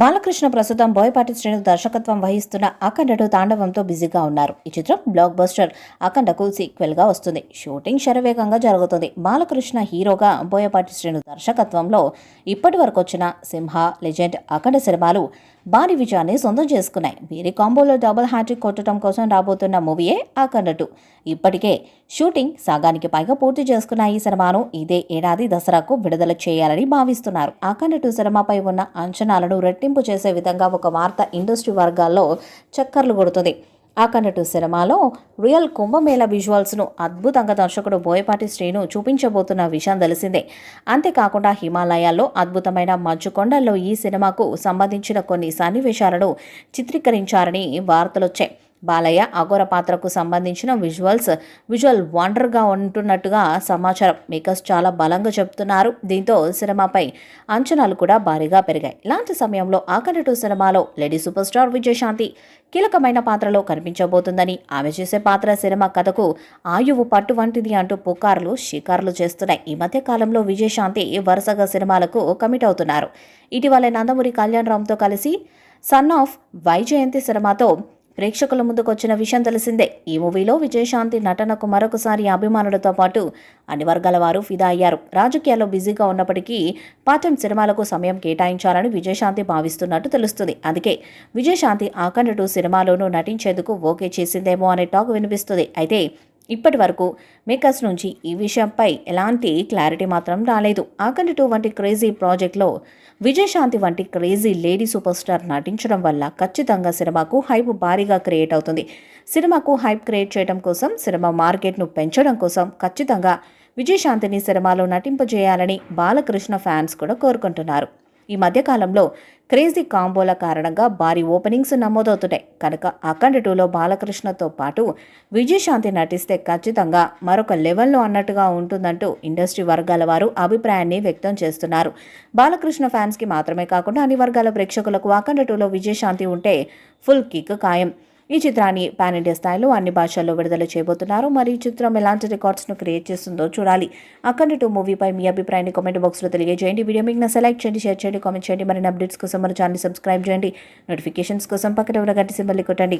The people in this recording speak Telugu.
బాలకృష్ణ ప్రస్తుతం బోయపాటి శ్రీను దర్శకత్వం వహిస్తున్న అఖండటు తాండవంతో బిజీగా ఉన్నారు. ఈ చిత్రం బ్లాక్ బస్టర్ అఖండకు సీక్వెల్ గా వస్తుంది. షూటింగ్ శరవేగంగా జరుగుతుంది. బాలకృష్ణ హీరోగా బోయపాటి శ్రీను దర్శకత్వంలో ఇప్పటి వరకు వచ్చిన సింహ, లెజెండ్, అఖండ సినిమాలు భారీ విజయాన్ని సొంతం చేసుకున్నాయి. వీరి కాంబోలో డబుల్ హ్యాట్రిక్ కొట్టడం కోసం రాబోతున్న మూవీయే అఖండటు. ఇప్పటికే షూటింగ్ సగానికి పైగా పూర్తి చేసుకున్న ఈ సినిమాను ఇదే ఏడాది దసరాకు విడుదల చేయాలని భావిస్తున్నారు. అఖండటు సినిమాపై ఉన్న అంచనాలను రెట్టింపు చేసే విధంగా ఒక వార్త ఇండస్ట్రీ వర్గాల్లో చక్కర్లు కొడుతుంది. అఖండటు సినిమాలో రియల్ కుంభమేళ విజువల్స్ను అద్భుతంగా దర్శకుడు బోయపాటి శ్రీను చూపించబోతున్న విషయం తెలిసిందే. అంతేకాకుండా హిమాలయాల్లో అద్భుతమైన మంచు కొండల్లో ఈ సినిమాకు సంబంధించిన కొన్ని సన్నివేశాలను చిత్రీకరించారని వార్తలొచ్చాయి. బాలయ్య అఘోర పాత్రకు సంబంధించిన విజువల్ వండర్గా ఉంటున్నట్టుగా సమాచారం. మేకర్స్ చాలా బలంగా చెప్తున్నారు. దీంతో సినిమాపై అంచనాలు కూడా భారీగా పెరిగాయి. ఇలాంటి సమయంలో అఖండటు సినిమాలో లేడీ సూపర్ స్టార్ విజయశాంతి కీలకమైన పాత్రలో కనిపించబోతుందని, ఆమె చేసే పాత్ర సినిమా కథకు ఆయువు పట్టు వంటిది అంటూ పుకార్లు షికార్లు చేస్తున్నాయి. ఈ మధ్య కాలంలో విజయశాంతి వరుసగా సినిమాలకు కమిట్ అవుతున్నారు. ఇటీవల నందమూరి కళ్యాణ్ రామ్తో కలిసి సన్ ఆఫ్ వైజయంతి సినిమాతో ప్రేక్షకుల ముందుకొచ్చిన విషయం తెలిసిందే. ఈ మూవీలో విజయశాంతి నటనకు మరొకసారి అభిమానులతో పాటు అన్ని వర్గాల వారు ఫిదా అయ్యారు. రాజకీయాల్లో బిజీగా ఉన్నప్పటికీ పాఠం సినిమాలకు సమయం కేటాయించాలని విజయశాంతి భావిస్తున్నట్టు తెలుస్తుంది. అందుకే విజయశాంతి అఖండటు సినిమాలోనూ నటించేందుకు ఓకే చేసిందేమో అనే టాక్ వినిపిస్తుంది. అయితే ఇప్పటి వరకు మేకర్స్ నుంచి ఈ విషయంపై ఎలాంటి క్లారిటీ మాత్రం రాలేదు. అఖండటు వంటి క్రేజీ ప్రాజెక్ట్లో విజయశాంతి వంటి క్రేజీ లేడీ సూపర్ స్టార్ నటించడం వల్ల ఖచ్చితంగా సినిమాకు హైప్ భారీగా క్రియేట్ అవుతుంది. సినిమాకు హైప్ క్రియేట్ చేయడం కోసం, సినిమా మార్కెట్ను పెంచడం కోసం ఖచ్చితంగా విజయశాంతిని సినిమాలో నటింపజేయాలని బాలకృష్ణ ఫ్యాన్స్ కూడా కోరుకుంటున్నారు. ఈ మధ్యకాలంలో క్రేజీ కాంబోల కారణంగా భారీ ఓపెనింగ్స్ నమోదవుతున్నాయి కనుక అఖండటులో బాలకృష్ణతో పాటు విజయశాంతి నటిస్తే ఖచ్చితంగా మరొక లెవెల్లో అన్నట్టుగా ఉంటుందంటూ ఇండస్ట్రీ వర్గాల వారు అభిప్రాయాన్ని వ్యక్తం చేస్తున్నారు. బాలకృష్ణ ఫ్యాన్స్కి మాత్రమే కాకుండా అన్ని వర్గాల ప్రేక్షకులకు అఖండటులో విజయశాంతి ఉంటే ఫుల్ కిక్ ఖాయం. ఈ చిత్రాన్ని పాన్ ఇండియా స్థాయిలో అన్ని భాషల్లో విడుదల చేయబోతున్నారు. మరి ఈ చిత్రం ఎలాంటి రికార్డ్స్ను క్రియేట్ చేస్తుందో చూడాలి. అఖండటు మూవీపై మీ అభిప్రాయాన్ని కామెంట్ బాక్స్లో తెలియజేయండి. వీడియో మీకు నచ్చితే లైక్ చేయండి, షేర్ చేయండి, కామెంట్ చేయండి. మరిన్ని అప్డేట్స్ కోసం మన ఛానల్ సబ్స్క్రైబ్ చేయండి. నోటిఫికేషన్స్ కోసం పక్కన ఉన్న గంట సింబల్ని కొట్టండి.